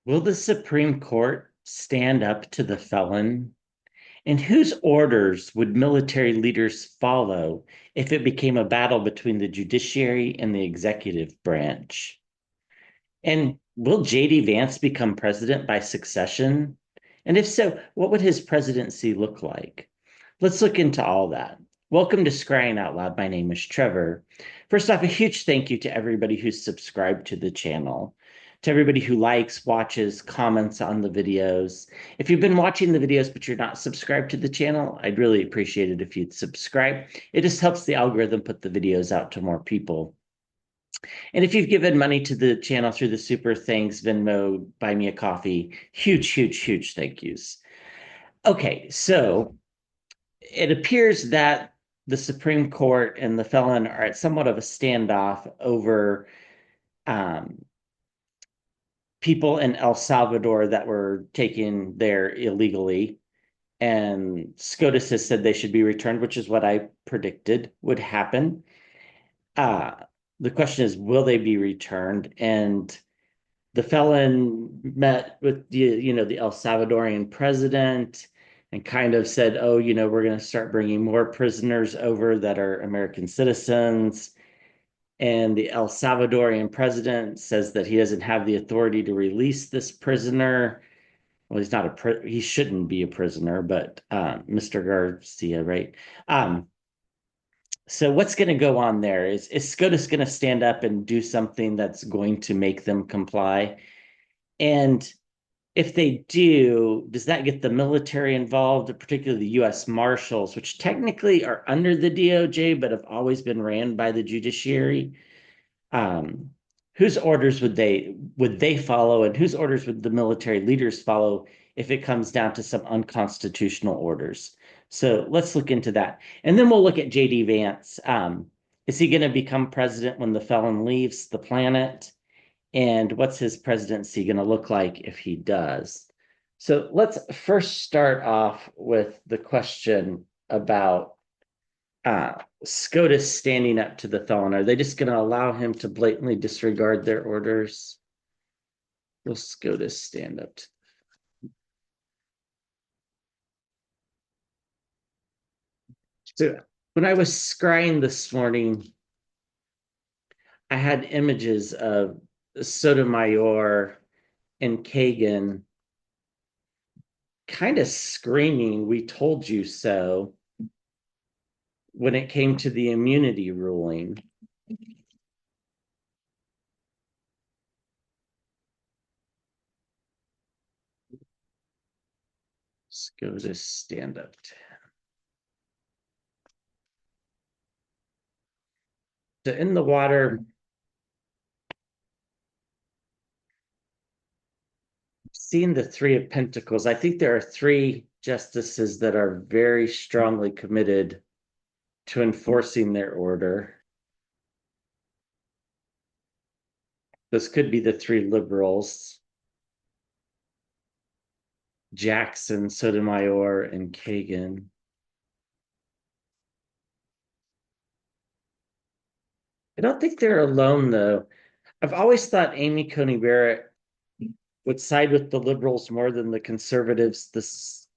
Will the Supreme Court stand up to the felon? And whose orders would military leaders follow if it became a battle between the judiciary and the executive branch? And will J.D. Vance become president by succession? And if so, what would his presidency look like? Let's look into all that. Welcome to Scrying Out Loud. My name is Trevor. First off, a huge thank you to everybody who's subscribed to the channel, to everybody who likes, watches, comments on the videos. If you've been watching the videos but you're not subscribed to the channel, I'd really appreciate it if you'd subscribe. It just helps the algorithm put the videos out to more people. And if you've given money to the channel through the super thanks, Venmo, buy me a coffee, huge, huge, huge thank yous. Okay, so it appears that the Supreme Court and the felon are at somewhat of a standoff over um, people in El Salvador that were taken there illegally. And SCOTUS has said they should be returned, which is what I predicted would happen. Uh, the question is, will they be returned? And the felon met with the El Salvadorian president and kind of said, "Oh, we're going to start bringing more prisoners over that are American citizens." And the El Salvadorian president says that he doesn't have the authority to release this prisoner. Well, he's not he shouldn't be a prisoner, but Mr. Garcia, right? Um, so what's going to go on there? Is SCOTUS going to stand up and do something that's going to make them comply? And if they do, does that get the military involved, particularly the U.S. Marshals, which technically are under the DOJ, but have always been ran by the judiciary? Um, whose orders would they follow, and whose orders would the military leaders follow if it comes down to some unconstitutional orders? So let's look into that, and then we'll look at J.D. Vance. Is he going to become president when the felon leaves the planet? And what's his presidency going to look like if he does? So let's first start off with the question about SCOTUS standing up to the felon. Are they just going to allow him to blatantly disregard their orders? Will SCOTUS stand up to? So when I was scrying this morning, I had images of Sotomayor and Kagan kind of screaming, "We told you so," when it came to the immunity ruling. SCOTUS stand up. So in the water, seeing the Three of Pentacles, I think there are three justices that are very strongly committed to enforcing their order. This could be the three liberals: Jackson, Sotomayor, and Kagan. I don't think they're alone, though. I've always thought Amy Coney Barrett would side with the liberals more than the conservatives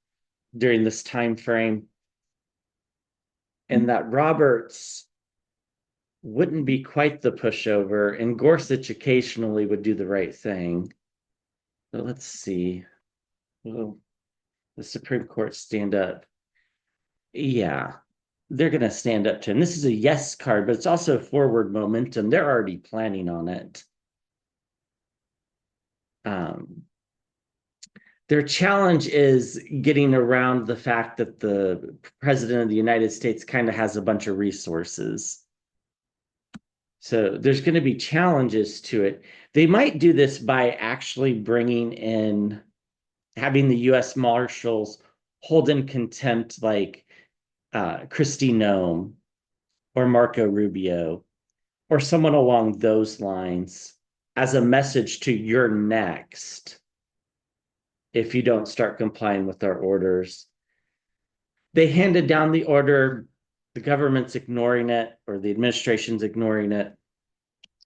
during this time frame, and that Roberts wouldn't be quite the pushover, and Gorsuch occasionally would do the right thing. So let's see. Will the Supreme Court stand up? Yeah, they're going to stand up to him. This is a yes card, but it's also forward momentum. They're already planning on it. Um, their challenge is getting around the fact that the president of the United States kind of has a bunch of resources. So there's going to be challenges to it. They might do this by actually bringing in, having the U.S. Marshals hold in contempt like Kristi Noem or Marco Rubio or someone along those lines as a message to you're next if you don't start complying with our orders. They handed down the order, the government's ignoring it, or the administration's ignoring it.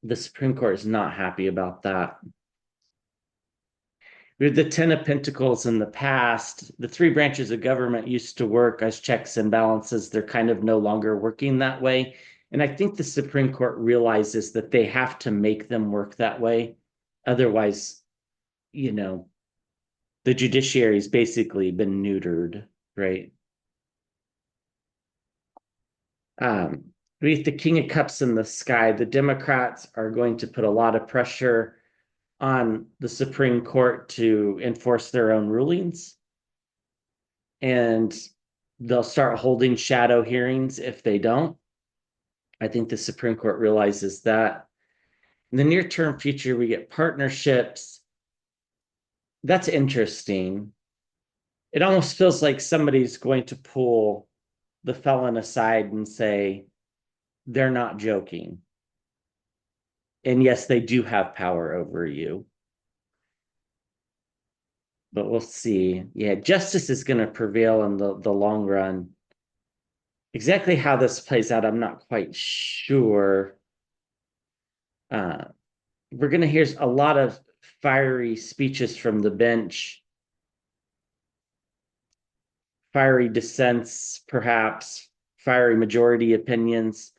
The Supreme Court is not happy about that. With the Ten of Pentacles in the past, the three branches of government used to work as checks and balances. They're kind of no longer working that way. And I think the Supreme Court realizes that they have to make them work that way. Otherwise, you know, the judiciary's basically been neutered, right? With the King of Cups in the sky, the Democrats are going to put a lot of pressure on the Supreme Court to enforce their own rulings. And they'll start holding shadow hearings if they don't. I think the Supreme Court realizes that. In the near term future, we get partnerships. That's interesting. It almost feels like somebody's going to pull the felon aside and say, they're not joking. And yes, they do have power over you. But we'll see. Yeah, justice is going to prevail in the long run. Exactly how this plays out, I'm not quite sure. Uh, we're going to hear a lot of fiery speeches from the bench, fiery dissents, perhaps, fiery majority opinions,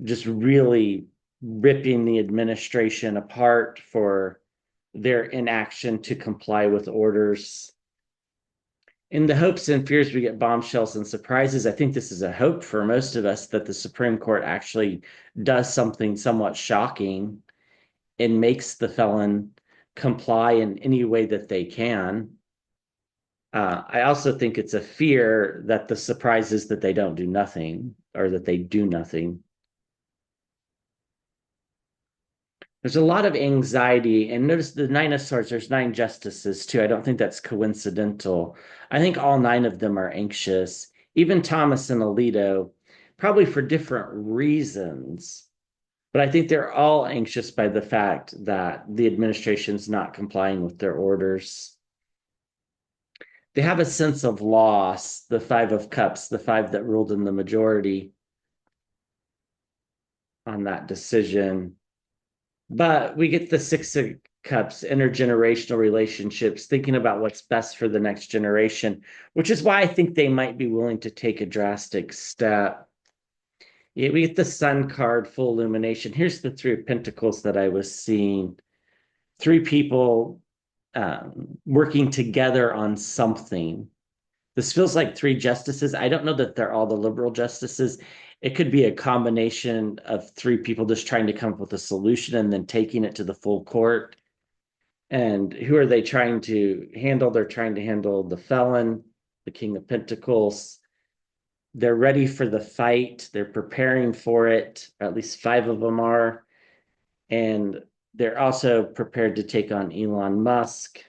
just really ripping the administration apart for their inaction to comply with orders. In the hopes and fears, we get bombshells and surprises. I think this is a hope for most of us that the Supreme Court actually does something somewhat shocking and makes the felon comply in any way that they can. I also think it's a fear that the surprise is that they don't do nothing or that they do nothing. There's a lot of anxiety, and notice the Nine of Swords, there's nine justices too. I don't think that's coincidental. I think all nine of them are anxious, even Thomas and Alito, probably for different reasons. But I think they're all anxious by the fact that the administration's not complying with their orders. They have a sense of loss, the Five of Cups, the five that ruled in the majority on that decision. But we get the Six of Cups, intergenerational relationships, thinking about what's best for the next generation, which is why I think they might be willing to take a drastic step. Yeah, we get the Sun card, full illumination. Here's the Three of Pentacles that I was seeing. Three people working together on something. This feels like three justices. I don't know that they're all the liberal justices. It could be a combination of three people just trying to come up with a solution and then taking it to the full court. And who are they trying to handle? They're trying to handle the felon, the King of Pentacles. They're ready for the fight. They're preparing for it. At least five of them are. And they're also prepared to take on Elon Musk.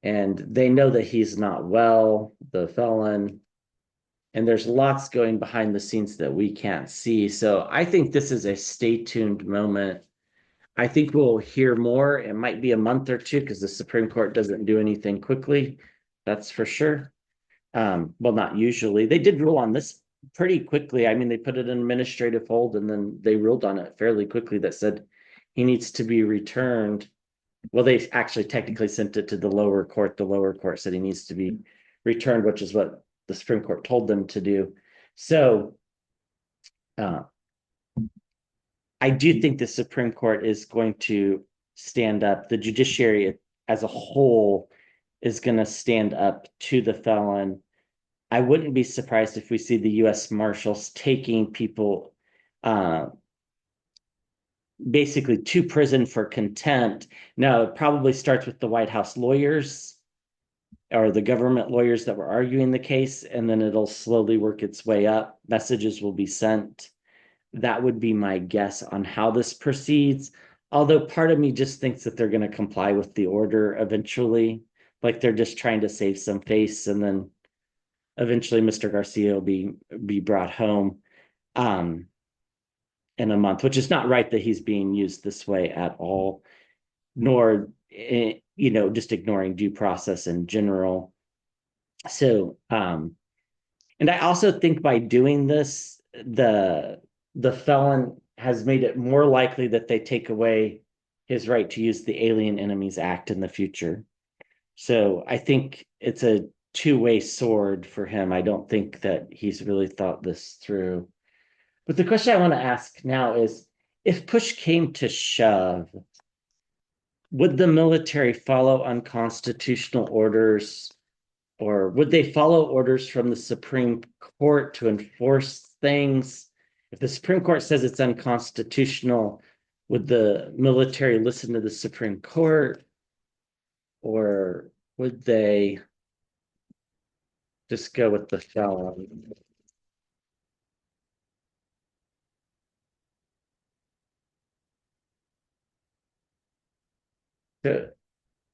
And they know that he's not well, the felon. And there's lots going behind the scenes that we can't see. So I think this is a stay tuned moment. I think we'll hear more. It might be a month or two because the Supreme Court doesn't do anything quickly. That's for sure. Well, not usually. They did rule on this pretty quickly. I mean, they put it in administrative hold and then they ruled on it fairly quickly that said he needs to be returned. Well, they actually technically sent it to the lower court. The lower court said he needs to be returned, which is what the Supreme Court told them to do. So I do think the Supreme Court is going to stand up. The judiciary as a whole is going to stand up to the felon. I wouldn't be surprised if we see the U.S. Marshals taking people basically to prison for contempt. Now, it probably starts with the White House lawyers or the government lawyers that were arguing the case, and then it'll slowly work its way up. Messages will be sent. That would be my guess on how this proceeds. Although part of me just thinks that they're going to comply with the order eventually, like they're just trying to save some face, and then eventually Mr. Garcia will be brought home in a month, which is not right that he's being used this way at all, nor just ignoring due process in general. So, and I also think by doing this, the felon has made it more likely that they take away his right to use the Alien Enemies Act in the future. So I think it's a two-way sword for him. I don't think that he's really thought this through. But the question I want to ask now is, if push came to shove, would the military follow unconstitutional orders, or would they follow orders from the Supreme Court to enforce things? If the Supreme Court says it's unconstitutional, would the military listen to the Supreme Court, or would they just go with the felon?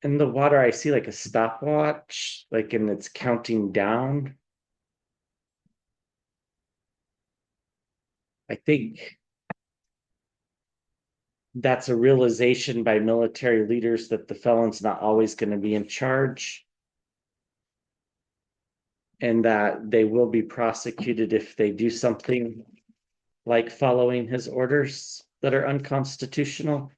In the water, I see like a stopwatch, like, and it's counting down. I think that's a realization by military leaders that the felon's not always going to be in charge and that they will be prosecuted if they do something like following his orders that are unconstitutional.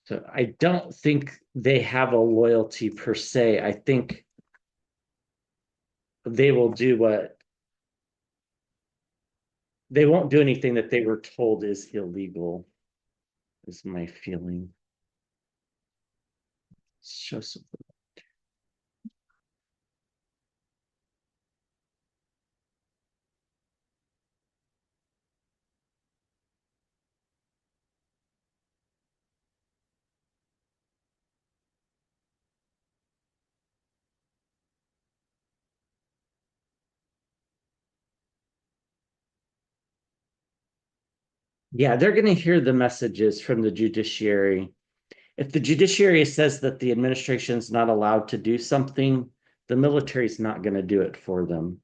So I don't think they have a loyalty per se. I think they will do what they won't do anything that they were told is illegal, is my feeling. Show some. Yeah, they're going to hear the messages from the judiciary. If the judiciary says that the administration is not allowed to do something, the military is not going to do it for them.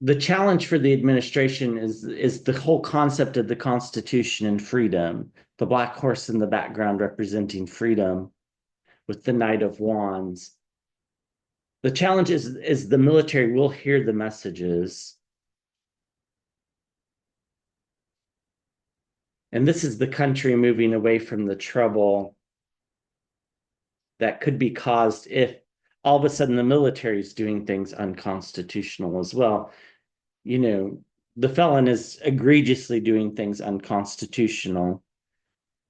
The challenge for the administration is the whole concept of the Constitution and freedom, the black horse in the background representing freedom with the Knight of Wands. The challenge is the military will hear the messages. And this is the country moving away from the trouble that could be caused if all of a sudden the military is doing things unconstitutional as well. You know, the felon is egregiously doing things unconstitutional.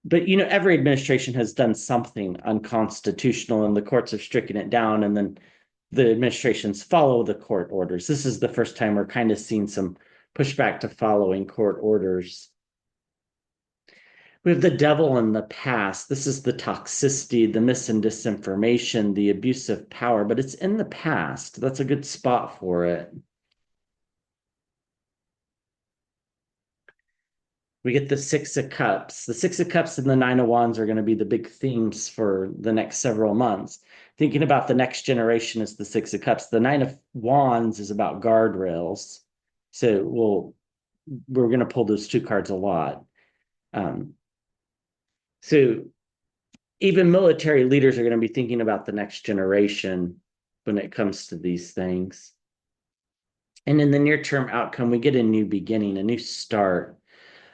But, you know, every administration has done something unconstitutional and the courts have stricken it down. And then the administrations follow the court orders. This is the first time we're kind of seeing some pushback to following court orders. We have the devil in the past. This is the toxicity, the mis and disinformation, the abuse of power, but it's in the past. That's a good spot for it. We get the Six of Cups. The Six of Cups and the Nine of Wands are going to be the big themes for the next several months. Thinking about the next generation is the Six of Cups. The Nine of Wands is about guardrails. So we're going to pull those two cards a lot. So even military leaders are going to be thinking about the next generation when it comes to these things. And in the near term outcome, we get a new beginning, a new start,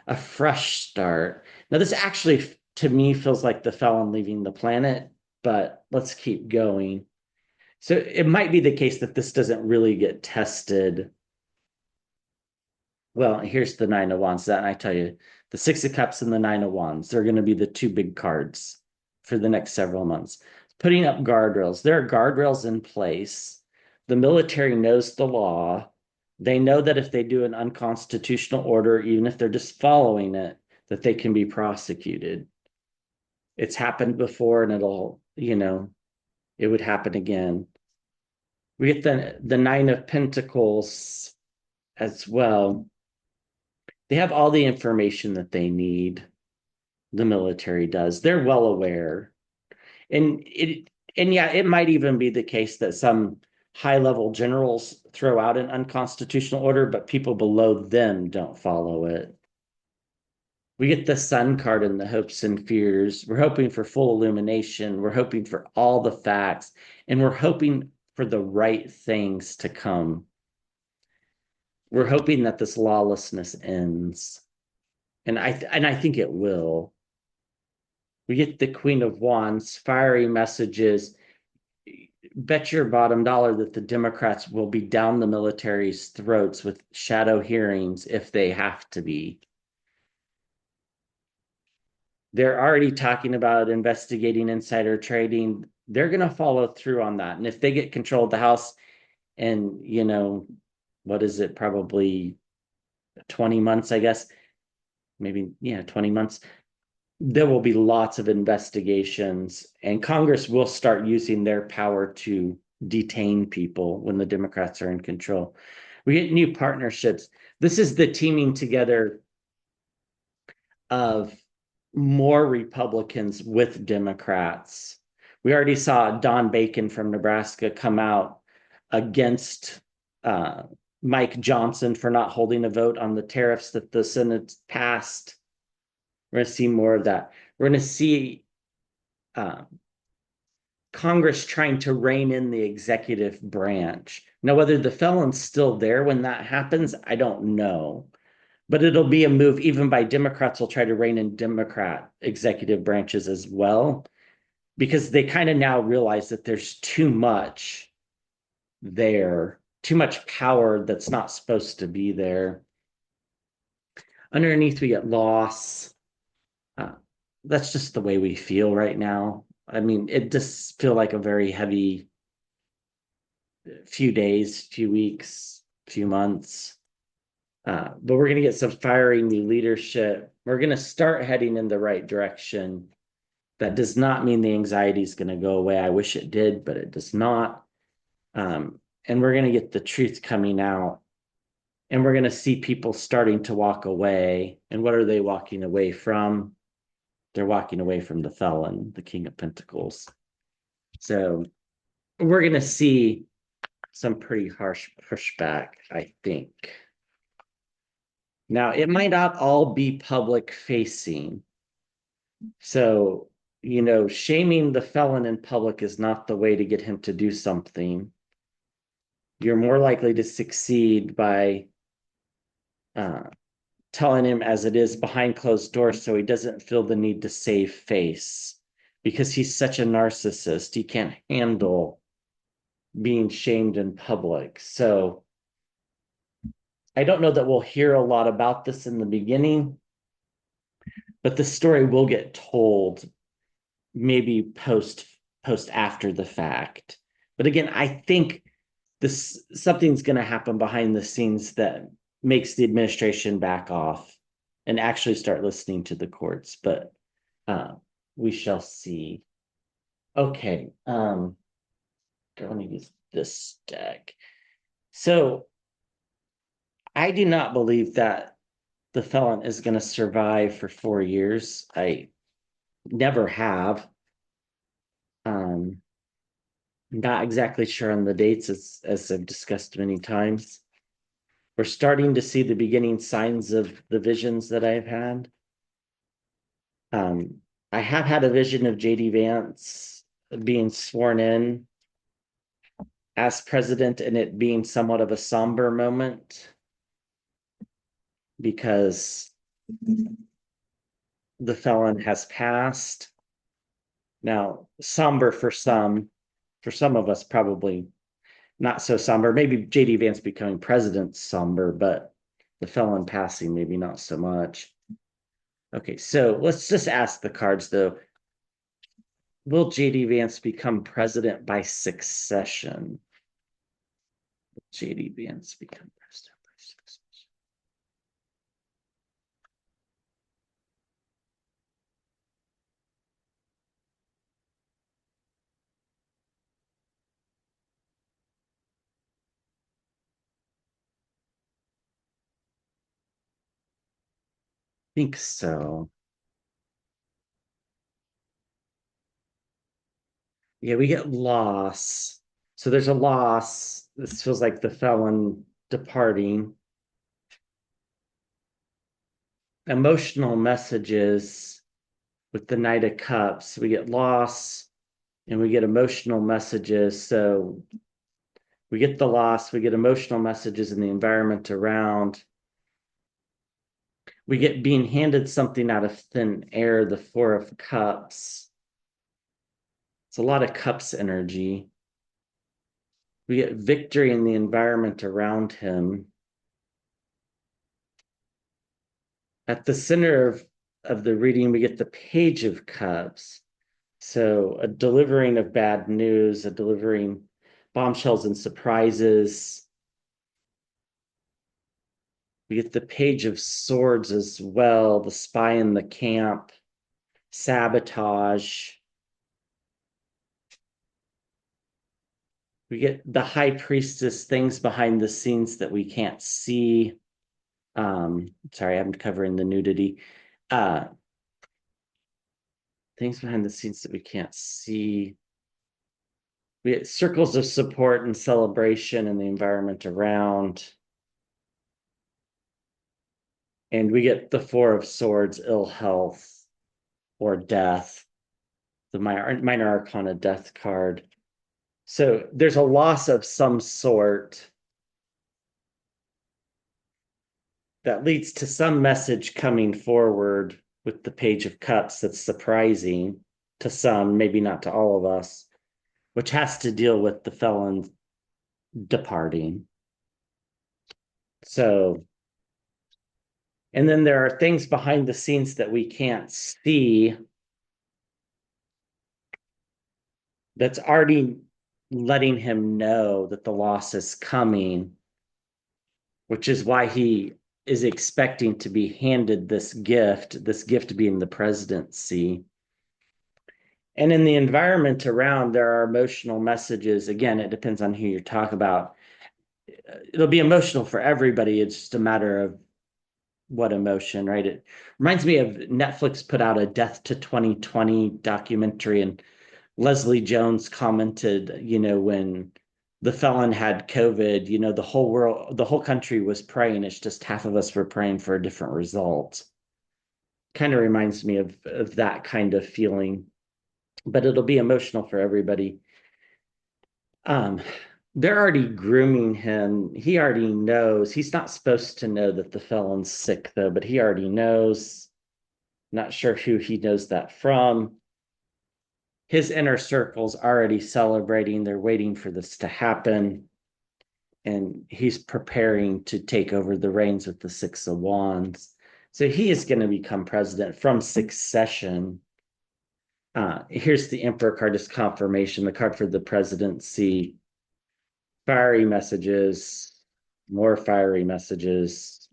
a fresh start. Now, this actually, to me, feels like the felon leaving the planet, but let's keep going. So it might be the case that this doesn't really get tested. Well, here's the Nine of Wands. That I tell you, the Six of Cups and the Nine of Wands, they're going to be the two big cards for the next several months. Putting up guardrails. There are guardrails in place. The military knows the law. They know that if they do an unconstitutional order, even if they're just following it, that they can be prosecuted. It's happened before and it'll, it would happen again. We get the Nine of Pentacles as well. They have all the information that they need. The military does. They're well aware. And yeah, it might even be the case that some high-level generals throw out an unconstitutional order, but people below them don't follow it. We get the Sun card in the hopes and fears. We're hoping for full illumination. We're hoping for all the facts, and we're hoping for the right things to come. We're hoping that this lawlessness ends. And I think it will. We get the Queen of Wands, fiery messages. Bet your bottom dollar that the Democrats will be down the military's throats with shadow hearings if they have to be. They're already talking about investigating insider trading. They're going to follow through on that. And if they get control of the House and, what is it, probably 20 months, I guess, maybe, yeah, 20 months, there will be lots of investigations, and Congress will start using their power to detain people when the Democrats are in control. We get new partnerships. This is the teaming together of more Republicans with Democrats. We already saw Don Bacon from Nebraska come out against Mike Johnson for not holding a vote on the tariffs that the Senate passed. We're going to see more of that. We're going to see Congress trying to rein in the executive branch. Now, whether the felon's still there when that happens, I don't know. But it'll be a move, even by Democrats will try to rein in Democrat executive branches as well, because they kind of now realize that there's too much there, too much power that's not supposed to be there. Underneath, we get loss. That's just the way we feel right now. I mean, it just feel like a very heavy few days, few weeks, few months. But we're going to get some fiery new leadership. We're going to start heading in the right direction. That does not mean the anxiety is going to go away. I wish it did, but it does not. And we're going to get the truth coming out. And we're going to see people starting to walk away. And what are they walking away from? They're walking away from the felon, the King of Pentacles. So we're going to see some pretty harsh pushback, I think. Now, it might not all be public facing. So, shaming the felon in public is not the way to get him to do something. You're more likely to succeed by telling him as it is behind closed doors so he doesn't feel the need to save face, because he's such a narcissist. He can't handle being shamed in public. So I don't know that we'll hear a lot about this in the beginning, but the story will get told maybe post after the fact. But again, I think something's going to happen behind the scenes that makes the administration back off and actually start listening to the courts. But we shall see. Okay. Let me use this deck. So I do not believe that the felon is going to survive for 4 years. I never have. Not exactly sure on the dates, as I've discussed many times. We're starting to see the beginning signs of the visions that I've had. I have had a vision of JD Vance being sworn in as president, and it being somewhat of a somber moment because the felon has passed. Now, somber for some of us, probably not so somber. Maybe JD Vance becoming president somber, but the felon passing, maybe not so much. Okay, so let's just ask the cards though. Will JD Vance become president by succession? JD Vance become president by succession? I think so. Yeah, we get loss. So there's a loss. This feels like the felon departing. Emotional messages with the Knight of Cups. We get loss and we get emotional messages. So we get the loss, we get emotional messages in the environment around. We get being handed something out of thin air, the Four of Cups. It's a lot of cups energy. We get victory in the environment around him. At the center of the reading, we get the Page of Cups. So a delivering of bad news, a delivering bombshells and surprises. We get the Page of Swords as well, the spy in the camp, sabotage. We get the High Priestess, things behind the scenes that we can't see. Sorry, I'm covering the nudity. Uh, things behind the scenes that we can't see. We get circles of support and celebration in the environment around. And we get the Four of Swords, ill health or death, the minor arcana death card. So there's a loss of some sort that leads to some message coming forward with the Page of Cups that's surprising to some, maybe not to all of us, which has to deal with the felon departing. So, and then there are things behind the scenes that we can't see that's already letting him know that the loss is coming, which is why he is expecting to be handed this gift being the presidency. And in the environment around, there are emotional messages. Again, it depends on who you talk about. It'll be emotional for everybody. It's just a matter of what emotion, right? It reminds me of Netflix put out a Death to 2020 documentary, and Leslie Jones commented, when the felon had COVID, the whole world, the whole country was praying. It's just half of us were praying for a different result. Kind of reminds me of that kind of feeling, but it'll be emotional for everybody. Um, they're already grooming him. He already knows. He's not supposed to know that the felon's sick, though, but he already knows. Not sure who he knows that from. His inner circle's already celebrating. They're waiting for this to happen. And he's preparing to take over the reins with the Six of Wands. So he is going to become president from succession. Here's the Emperor card as confirmation, the card for the presidency. Fiery messages, more fiery messages,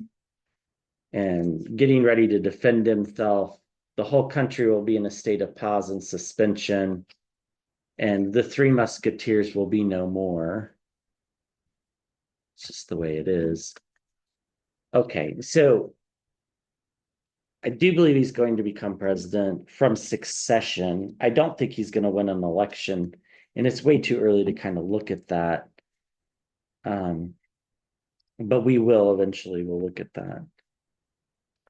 and getting ready to defend himself. The whole country will be in a state of pause and suspension, and the Three Musketeers will be no more. It's just the way it is. Okay, so I do believe he's going to become president from succession. I don't think he's going to win an election, and it's way too early to kind of look at that. But we will eventually. We'll look at that.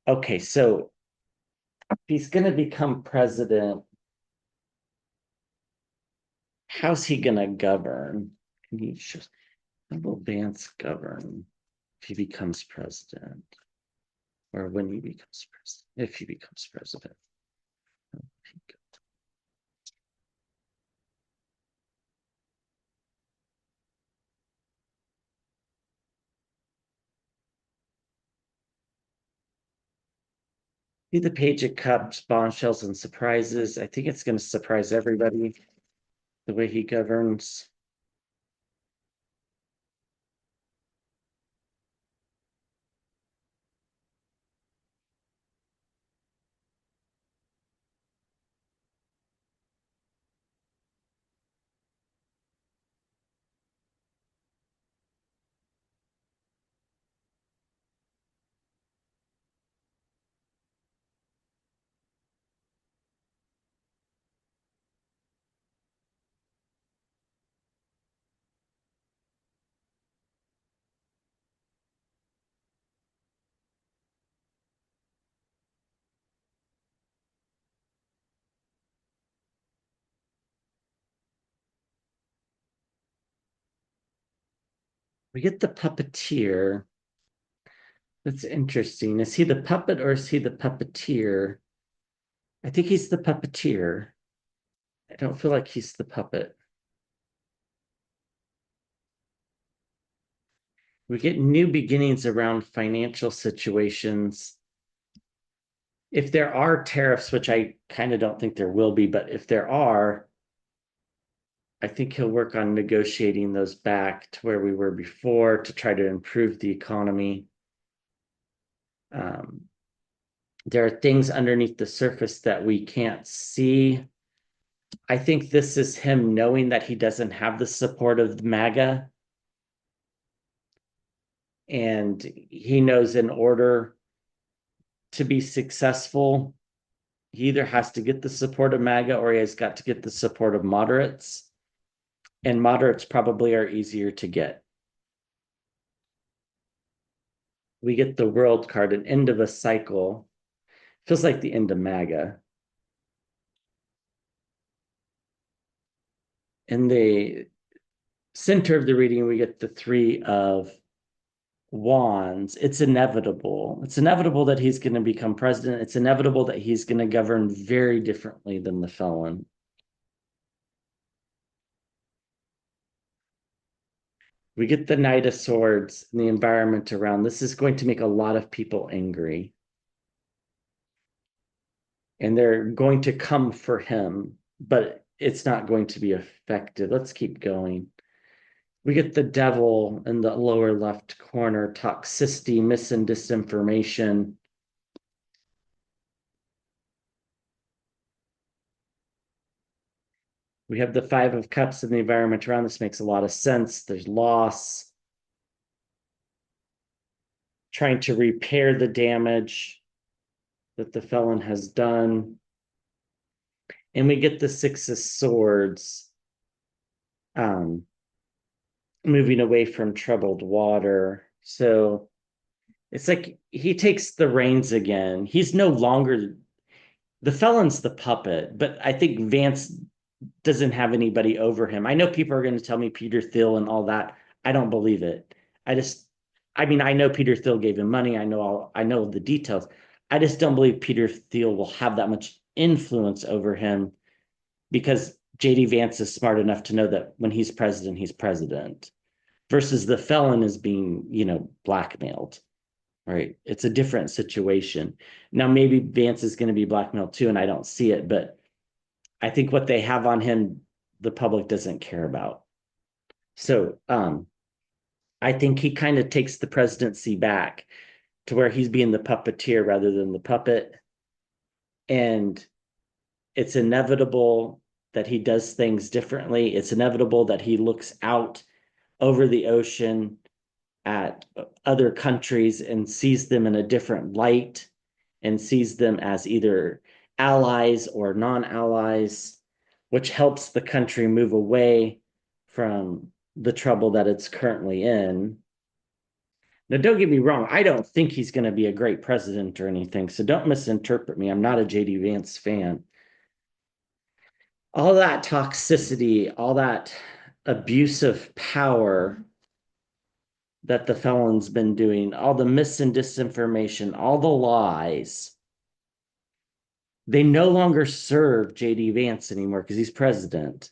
Okay, so if he's going to become president, how's he going to govern? How will Vance govern if he becomes president, or when he becomes president? If he becomes president, be the Page of Cups, bombshells, and surprises. I think it's going to surprise everybody the way he governs. We get the puppeteer. That's interesting. Is he the puppet or is he the puppeteer? I think he's the puppeteer. I don't feel like he's the puppet. We get new beginnings around financial situations. If there are tariffs, which I kind of don't think there will be, but if there are, I think he'll work on negotiating those back to where we were before to try to improve the economy. Um, there are things underneath the surface that we can't see. I think this is him knowing that he doesn't have the support of MAGA. And he knows in order to be successful, he either has to get the support of MAGA or he has got to get the support of moderates. And moderates probably are easier to get. We get the world card, an end of a cycle. Feels like the end of MAGA. In the center of the reading, we get the three of wands. It's inevitable. It's inevitable that he's going to become president. It's inevitable that he's going to govern very differently than the felon. We get the Knight of Swords and the environment around. This is going to make a lot of people angry. And they're going to come for him, but it's not going to be effective. Let's keep going. We get the devil in the lower left corner, toxicity, mis and disinformation. We have the Five of Cups in the environment around. This makes a lot of sense. There's loss, trying to repair the damage that the felon has done. And we get the Six of Swords, moving away from troubled water. So it's like he takes the reins again. He's no longer the felon's the puppet, but I think Vance doesn't have anybody over him. I know people are going to tell me Peter Thiel and all that. I don't believe it. I just, I mean, I know Peter Thiel gave him money. I know the details. I just don't believe Peter Thiel will have that much influence over him because JD Vance is smart enough to know that when he's president versus the felon is being, blackmailed, right? It's a different situation. Now, maybe Vance is going to be blackmailed too, and I don't see it, but I think what they have on him, the public doesn't care about. So I think he kind of takes the presidency back to where he's being the puppeteer rather than the puppet. And it's inevitable that he does things differently. It's inevitable that he looks out over the ocean at other countries and sees them in a different light and sees them as either allies or non-allies, which helps the country move away from the trouble that it's currently in. Now, don't get me wrong, I don't think he's going to be a great president or anything, so don't misinterpret me. I'm not a JD Vance fan. All that toxicity, all that abuse of power that the felon's been doing, all the mis and disinformation, all the lies, they no longer serve JD Vance anymore because he's president.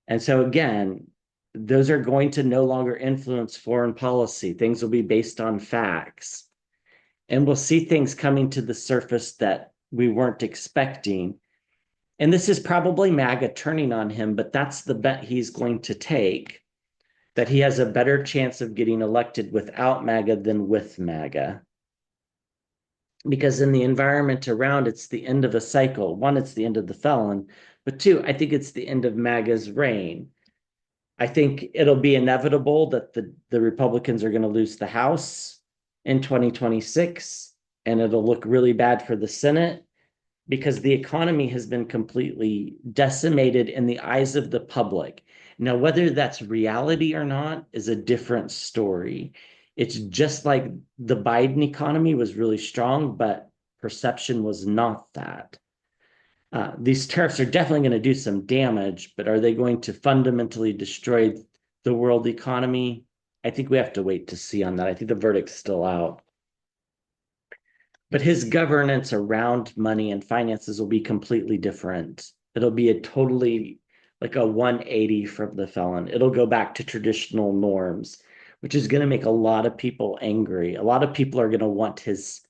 And so again, those are going to no longer influence foreign policy. Things will be based on facts. And we'll see things coming to the surface that we weren't expecting. And this is probably MAGA turning on him, but that's the bet he's going to take, that he has a better chance of getting elected without MAGA than with MAGA. Because in the environment around, it's the end of a cycle. One, it's the end of the felon, but two, I think it's the end of MAGA's reign. I think it'll be inevitable that the Republicans are going to lose the House in 2026, and it'll look really bad for the Senate because the economy has been completely decimated in the eyes of the public. Now, whether that's reality or not is a different story. It's just like the Biden economy was really strong, but perception was not that. These tariffs are definitely going to do some damage, but are they going to fundamentally destroy the world economy? I think we have to wait to see on that. I think the verdict's still out. but his governance around money and finances will be completely different. It'll be a totally like a 180 from the felon. It'll go back to traditional norms, which is going to make a lot of people angry. A lot of people are going to want his,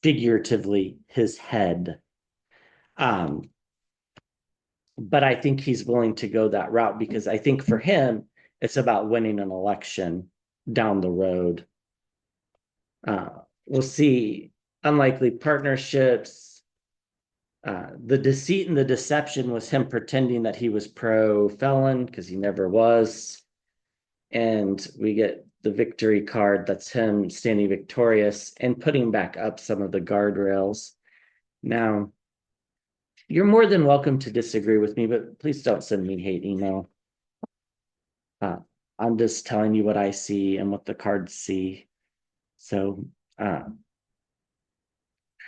figuratively, his head. Um, but I think he's willing to go that route because I think for him, it's about winning an election down the road. Uh, we'll see unlikely partnerships. The deceit and the deception was him pretending that he was pro felon because he never was. And we get the victory card that's him standing victorious and putting back up some of the guardrails. Now, you're more than welcome to disagree with me, but please don't send me hate email. Uh, I'm just telling you what I see and what the cards see. So uh,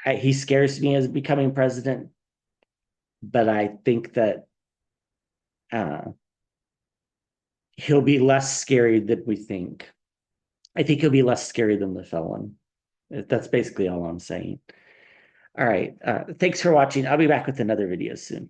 he scares me as becoming president, but I think that uh, he'll be less scary than we think. I think he'll be less scary than the felon. That's basically all I'm saying. All right. Thanks for watching. I'll be back with another video soon.